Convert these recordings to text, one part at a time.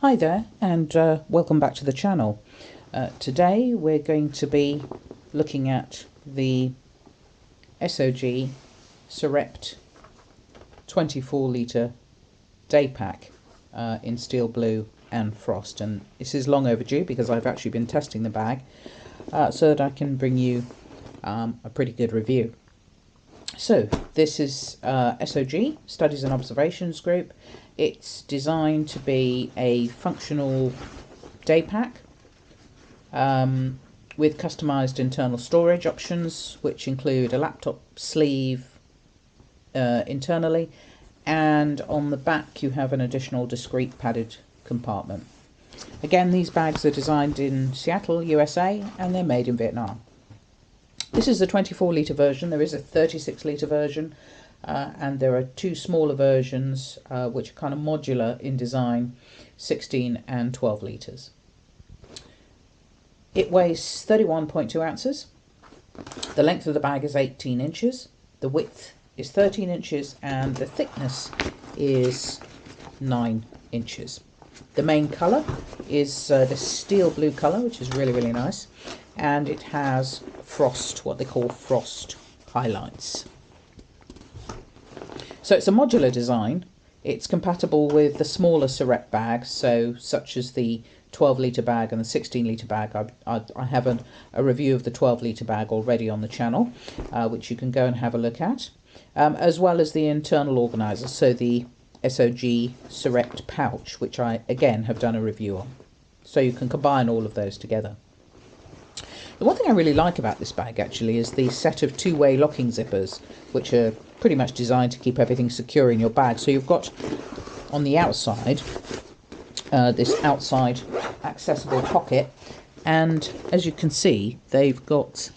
Hi there, and welcome back to the channel. Today we're going to be looking at the SOG Surrept 24-litre Daypack in steel blue and frost, and this is long overdue because I've actually been testing the bag so that I can bring you a pretty good review. So this is SOG, Studies and Observations Group. It's designed to be a functional day pack with customised internal storage options, which include a laptop sleeve internally, and on the back you have an additional discrete padded compartment. Again, these bags are designed in Seattle, USA, and they're made in Vietnam. This is the 24-litre version. There is a 36-litre version, and there are two smaller versions which are kind of modular in design, 16 and 12 litres. It weighs 31.2 ounces. The length of the bag is 18 inches. The width is 13 inches and the thickness is 9 inches. The main colour is the steel blue colour, which is really nice, and it has frost, what they call frost highlights. So it's a modular design. It's compatible with the smaller Surrept bags, so such as the 12-litre bag and the 16-litre bag. I have a review of the 12-litre bag already on the channel, which you can go and have a look at, as well as the internal organiser, so the SOG Surrept pouch, which I again have done a review on. So you can combine all of those together. The one thing I really like about this bag actually is the set of two-way locking zippers, which are pretty much designed to keep everything secure in your bag. So you've got on the outside this outside accessible pocket, and as you can see they've got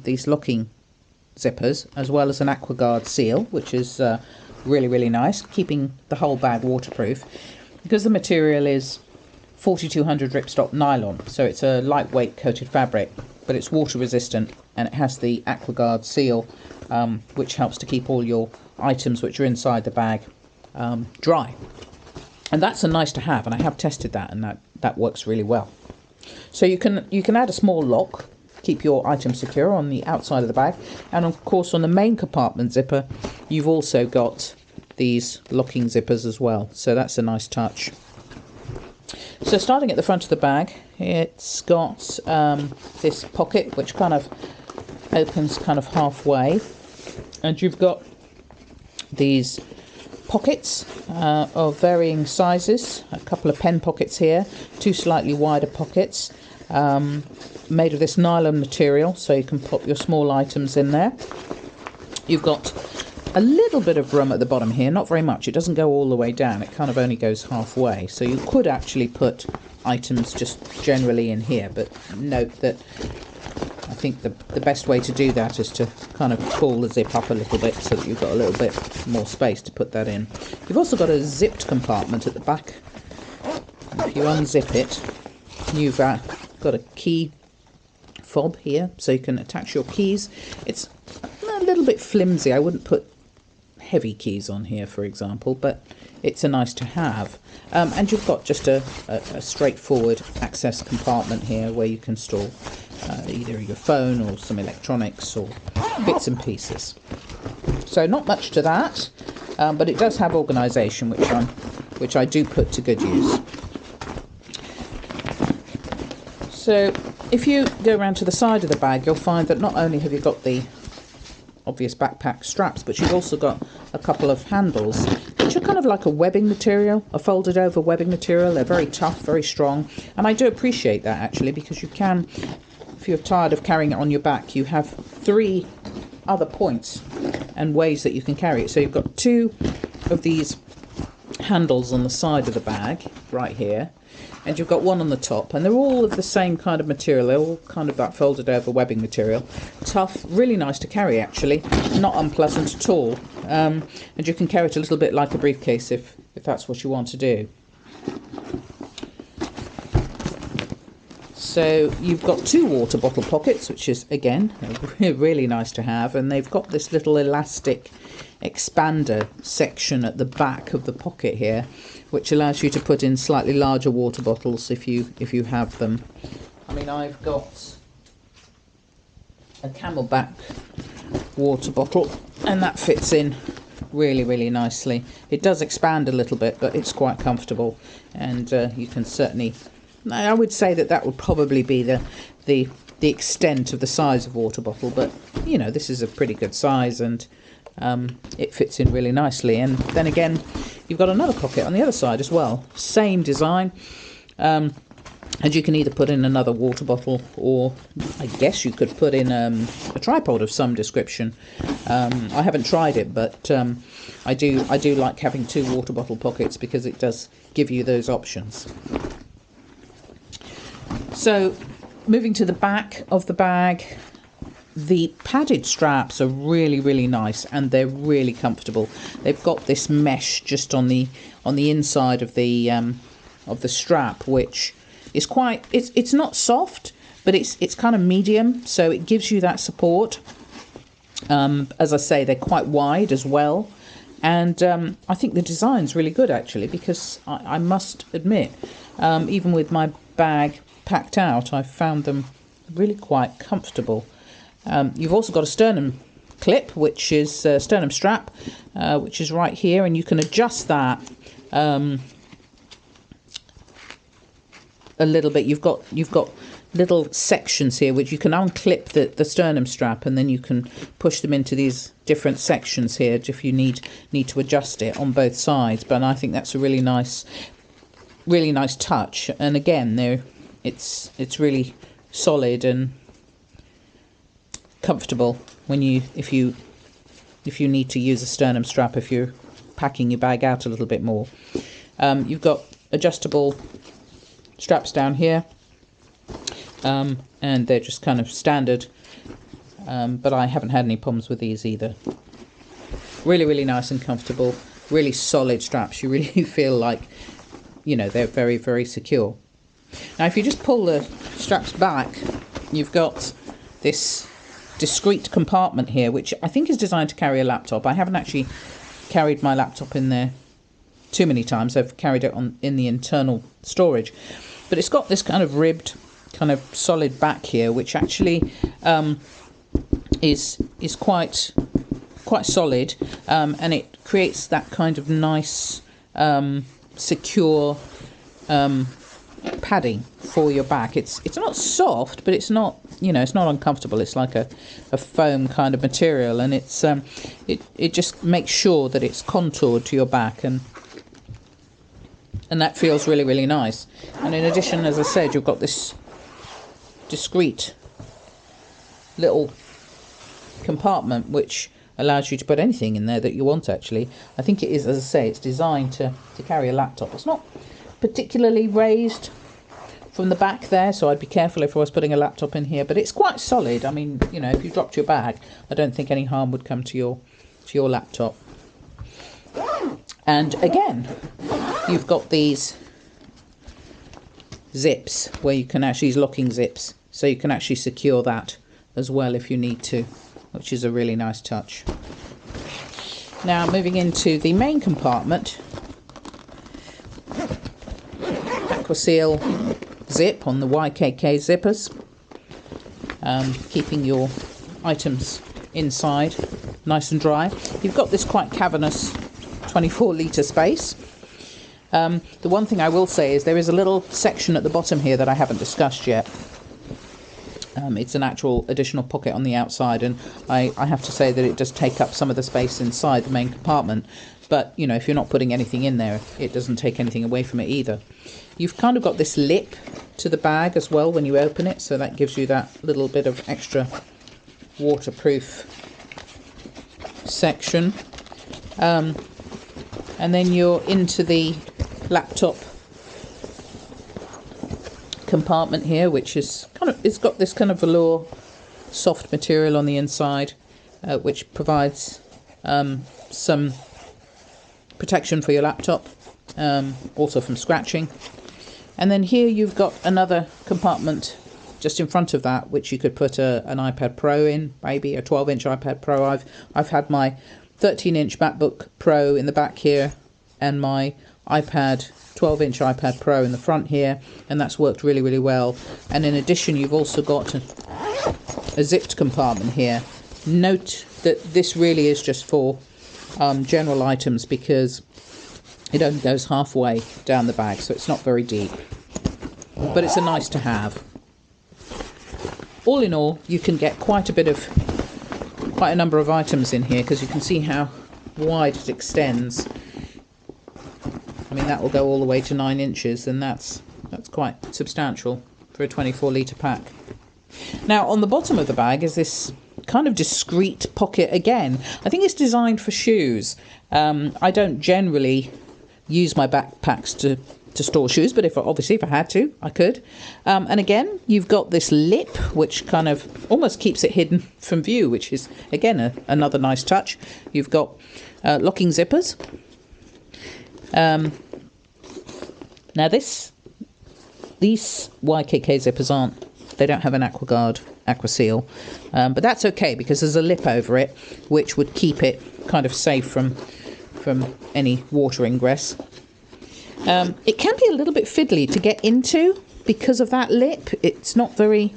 these locking zippers as well as an AquaGuard seal, which is really nice, keeping the whole bag waterproof because the material is 4200 ripstop nylon, so it's a lightweight coated fabric, but it's water resistant, and it has the AquaGuard seal, which helps to keep all your items which are inside the bag dry. And that's a nice to have, and I have tested that, and that works really well. So you can add a small lock, keep your items secure on the outside of the bag, and of course on the main compartment zipper you've also got these locking zippers as well, so that's a nice touch. So starting at the front of the bag, it's got this pocket which kind of opens kind of halfway, and you've got these pockets of varying sizes, a couple of pen pockets here, two slightly wider pockets made of this nylon material, so you can pop your small items in there. You've got a little bit of room at the bottom here, not very much. It doesn't go all the way down, it kind of only goes halfway, so you could actually put items just generally in here, but note that I think the best way to do that is to kind of pull the zip up a little bit so that you've got a little bit more space to put that in. You've also got a zipped compartment at the back. If you unzip it, you've got a key fob here, so you can attach your keys. It's a little bit flimsy. I wouldn't put heavy keys on here, for example, but it's a nice to have. And you've got just a straightforward access compartment here where you can store either your phone or some electronics or bits and pieces. So not much to that, but it does have organisation, which I do put to good use. So if you go around to the side of the bag, you'll find that not only have you got the obvious backpack straps, but you've also got a couple of handles which are kind of like a webbing material, a folded over webbing material. They're very tough, very strong, and I do appreciate that actually, because you can, if you're tired of carrying it on your back, you have three other points and ways that you can carry it. So you've got two of these handles on the side of the bag right here, and you've got one on the top, and they're all of the same kind of material. They're all kind of that folded over webbing material. Tough, really nice to carry actually, not unpleasant at all, and you can carry it a little bit like a briefcase if that's what you want to do. So you've got 2 water bottle pockets, which is again really nice to have, and they've got this little elastic expander section at the back of the pocket here, which allows you to put in slightly larger water bottles if you have them. I mean, I've got a Camelback water bottle, and that fits in really nicely. It does expand a little bit, but it's quite comfortable, and you can certainly, I would say that would probably be the extent of the size of water bottle, but you know, this is a pretty good size, and it fits in really nicely. And then again, you've got another pocket on the other side as well, same design, and you can either put in another water bottle, or I guess you could put in a tripod of some description. I haven't tried it, but I do like having 2 water bottle pockets because it does give you those options. So moving to the back of the bag, the padded straps are really nice, and they're really comfortable. They've got this mesh just on the inside of the strap, which is quite, it's not soft, but it's kind of medium, so it gives you that support. As I say, they're quite wide as well, and I think the design's really good actually, because I must admit, even with my bag packed out, I found them really quite comfortable. You've also got a sternum clip, which is sternum strap, which is right here, and you can adjust that a little bit. You've got little sections here which you can unclip the sternum strap, and then you can push them into these different sections here if you need to adjust it on both sides. But I think that's a really nice touch, and again, it's really solid and comfortable when if you need to use a sternum strap if you're packing your bag out a little bit more. You've got adjustable straps down here, and they're just kind of standard, but I haven't had any problems with these either. Really nice and comfortable, really solid straps. You really feel like, you know, they're very secure. Now if you just pull the straps back, you've got this discrete compartment here, which I think is designed to carry a laptop. I haven't actually carried my laptop in there too many times. I've carried it in the internal storage, but it's got this kind of ribbed, kind of solid back here, which actually is quite solid, and it creates that kind of nice secure padding for your back. It's not soft, but it's not, you know, it's not uncomfortable. It's like a foam kind of material, and it's it just makes sure that it's contoured to your back, and that feels really nice. And in addition, as I said, you've got this discrete little compartment which allows you to put anything in there that you want. Actually, I think it is, as I say, it's designed to carry a laptop. It's not particularly raised from the back there, so I'd be careful if I was putting a laptop in here, but it's quite solid. I mean, you know, if you dropped your bag, I don't think any harm would come to your laptop. And again, you've got these zips where you can actually, these locking zips, so you can actually secure that as well if you need to, which is a really nice touch. Now moving into the main compartment, Aquaseal zip on the YKK zippers, keeping your items inside nice and dry. You've got this quite cavernous 24-litre space. The one thing I will say is there is a little section at the bottom here that I haven't discussed yet. It's an actual additional pocket on the outside, and I have to say that it does take up some of the space inside the main compartment, but you know, if you're not putting anything in there, it doesn't take anything away from it either. You've kind of got this lip to the bag as well when you open it, so that gives you that little bit of extra waterproof section, and then you're into the laptop compartment here, which is it's got this kind of velour soft material on the inside, which provides some protection for your laptop, also from scratching. And then here you've got another compartment just in front of that, which you could put an iPad Pro in, maybe a 12-inch iPad Pro. I've had my 13-inch MacBook Pro in the back here, and my 12-inch iPad Pro in the front here, and that's worked really, really well. And in addition, you've also got a zipped compartment here. Note that this really is just for general items, because it only goes halfway down the bag, so it's not very deep. But it's a nice to have. All in all, you can get quite a number of items in here, because you can see how wide it extends. I mean, that will go all the way to 9 inches, and that's quite substantial for a 24-litre pack. Now, on the bottom of the bag is this kind of discreet pocket again. I think it's designed for shoes. I don't generally use my backpacks to store shoes, but if I had to, I could. And again, you've got this lip, which kind of almost keeps it hidden from view, which is, again, another nice touch. You've got locking zippers. Now these YKK zippers they don't have an aqua seal, but that's okay, because there's a lip over it which would keep it kind of safe from any water ingress. It can be a little bit fiddly to get into because of that lip. It's not very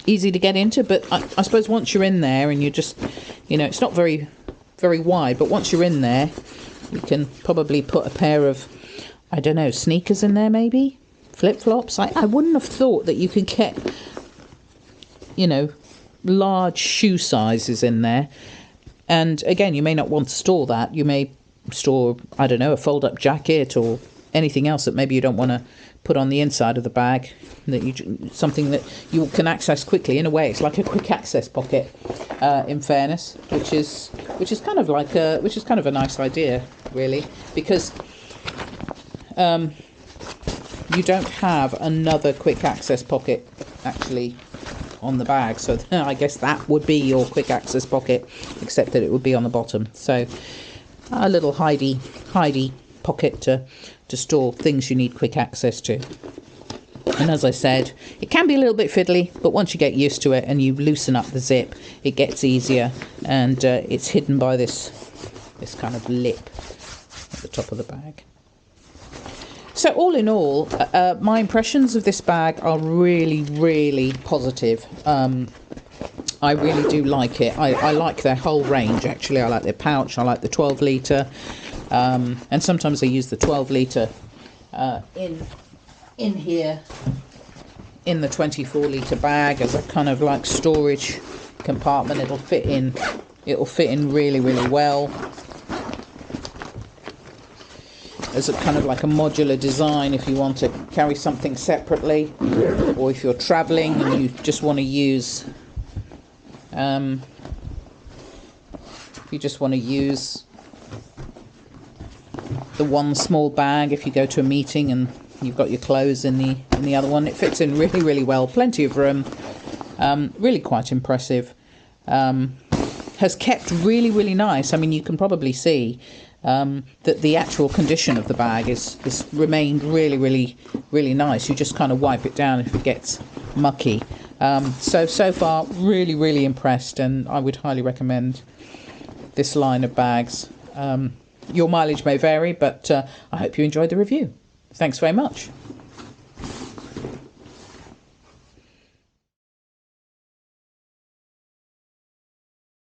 easy to get into, but I suppose once you're in there and you just, it's not very, very wide, but once you're in there, you can probably put a pair of, I don't know, sneakers in there maybe? Flip-flops? I wouldn't have thought that you could get, large shoe sizes in there. And again, you may not want to store that. You may store, I don't know, a fold-up jacket or anything else that maybe you don't want to put on the inside of the bag, something that you can access quickly. In a way, it's like a quick access pocket, in fairness, which is kind of a nice idea, really, because you don't have another quick access pocket actually on the bag, so I guess that would be your quick access pocket, except that it would be on the bottom. So a little hidey pocket to store things you need quick access to. And as I said, it can be a little bit fiddly, but once you get used to it and you loosen up the zip, it gets easier, and it's hidden by this kind of lip at the top of the bag. So all in all, my impressions of this bag are really, really positive. I really do like it. I like their whole range, actually. I like their pouch, I like the 12-litre, and sometimes I use the 12-litre in here in the 24-litre bag as a kind of like storage compartment. It'll fit in really, really well as a kind of like a modular design if you want to carry something separately, or if you're traveling and you just want to use the one small bag if you go to a meeting and you've got your clothes in the other one. It fits in really, really well. Plenty of room. Really quite impressive. Has kept really, really nice. I mean, you can probably see that the actual condition of the bag is remained really, really, really nice. You just kind of wipe it down if it gets mucky. So far, really, really impressed, and I would highly recommend this line of bags. Your mileage may vary, but I hope you enjoyed the review. Thanks very much.